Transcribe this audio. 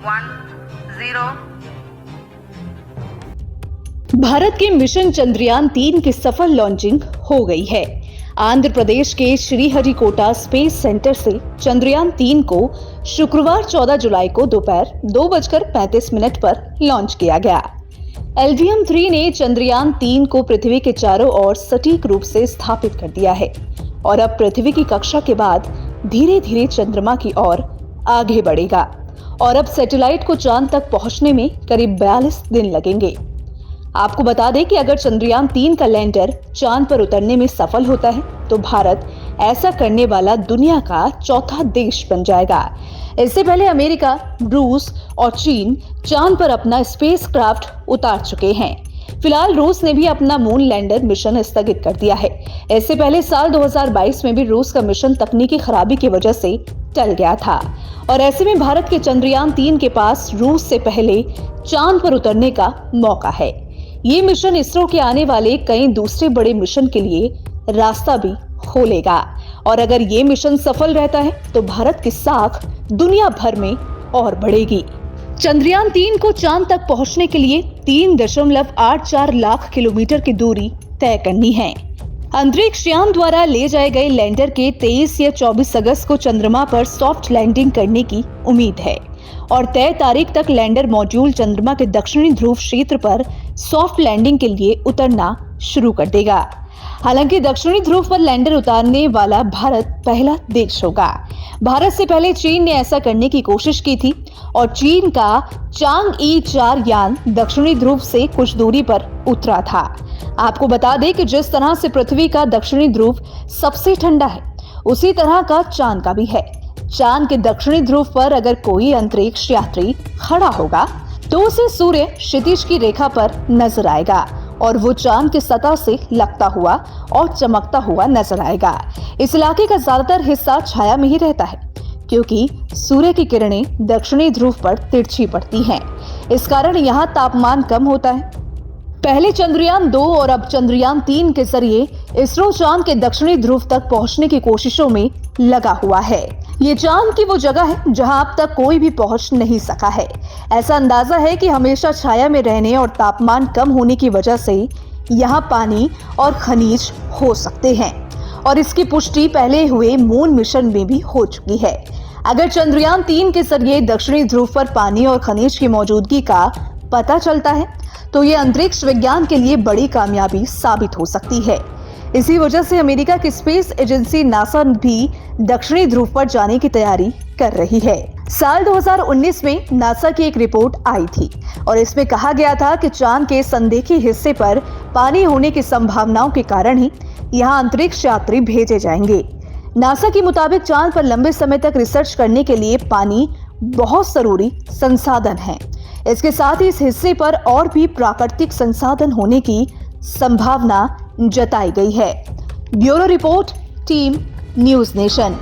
0। भारत के मिशन चंद्रयान-3 की सफल लॉन्चिंग हो गई है। आंध्र प्रदेश के श्रीहरिकोटा स्पेस सेंटर से चंद्रयान-3 को शुक्रवार 14 जुलाई को दोपहर 2:35 पर लॉन्च किया गया। LVM-3 ने चंद्रयान-3 को पृथ्वी के चारों ओर सटीक रूप से स्थापित कर दिया है और अब पृथ्वी की कक्षा के बाद धीरे धीरे चंद्रमा की ओर आगे बढ़ेगा और अब सैटेलाइट को चांद तक पहुंचने में करीब 42 दिन लगेंगे। आपको बता दें कि अगर चंद्रयान-3 का लैंडर चांद पर उतरने में सफल होता है तो भारत ऐसा करने वाला दुनिया का चौथा देश बन जाएगा। इससे पहले अमेरिका, रूस और चीन चांद पर अपना स्पेसक्राफ्ट उतार चुके हैं। फिलहाल रूस ने भी अपना मून लैंडर मिशन स्थगित कर दिया है। इससे पहले साल 2022 में भी रूस का मिशन तकनीकी खराबी की वजह से टल गया था और ऐसे में भारत के चंद्रयान-3 के पास रूस से पहले चांद पर उतरने का मौका है। ये मिशन इसरो के आने वाले कई दूसरे बड़े मिशन के लिए रास्ता भी खोलेगा और अगर ये मिशन सफल रहता है तो भारत की साख दुनिया भर में और बढ़ेगी। चंद्रयान-3 को चांद तक पहुंचने के लिए 3.84 लाख किलोमीटर की दूरी तय करनी है। अंतरिक्ष यान द्वारा ले जाए गए लैंडर के 23 या 24 अगस्त को चंद्रमा पर सॉफ्ट लैंडिंग करने की उम्मीद है और तय तारीख तक लैंडर मॉड्यूल चंद्रमा के दक्षिणी ध्रुव क्षेत्र पर सॉफ्ट लैंडिंग के लिए उतरना शुरू कर देगा। हालांकि दक्षिणी ध्रुव पर लैंडर उतारने वाला भारत पहला देश होगा। भारत से पहले चीन ने ऐसा करने की कोशिश की थी और चीन का चांग-ई 4 यान दक्षिणी ध्रुव से कुछ दूरी पर उतरा था। आपको बता दें कि जिस तरह से पृथ्वी का दक्षिणी ध्रुव सबसे ठंडा है, उसी तरह का चांद का भी है। चांद के दक्षिणी ध्रुव पर अगर कोई अंतरिक्ष यात्री खड़ा होगा तो उसे सूर्य क्षितिज की रेखा पर नजर आएगा और वो चांद की सतह से लगता हुआ और चमकता हुआ नजर आएगा। इस इलाके का ज्यादातर हिस्सा छाया में ही रहता है क्योंकि सूर्य की किरणें दक्षिणी ध्रुव पर तिरछी पड़ती हैं। इस कारण यहाँ तापमान कम होता है। पहले चंद्रयान-2 और अब चंद्रयान-3 के जरिए इसरो चांद के दक्षिणी ध्रुव तक पहुंचने की कोशिशों में लगा हुआ है। ये चांद की वो जगह है जहां अब तक कोई भी पहुंच नहीं सका है। ऐसा अंदाजा है कि हमेशा छाया में रहने और तापमान कम होने की वजह से यहाँ पानी और खनिज हो सकते हैं और इसकी पुष्टि पहले हुए मून मिशन में भी हो चुकी है। अगर चंद्रयान-3 के जरिए दक्षिणी ध्रुव पर पानी और खनिज की मौजूदगी का पता चलता है तो ये अंतरिक्ष विज्ञान के लिए बड़ी कामयाबी साबित हो सकती है। इसी वजह से अमेरिका की स्पेस एजेंसी नासा भी दक्षिणी ध्रुव पर जाने की तैयारी कर रही है। साल 2019 में नासा की एक रिपोर्ट आई थी और इसमें कहा गया था कि चांद के संदेखे हिस्से पर पानी होने की संभावनाओं के कारण ही यहाँ अंतरिक्ष यात्री भेजे जाएंगे। नासा के मुताबिक चांद पर लंबे समय तक रिसर्च करने के लिए पानी बहुत जरूरी संसाधन है। इसके साथ ही इस हिस्से पर और भी प्राकृतिक संसाधन होने की संभावना जताई गई है। Bureau report, team news nation.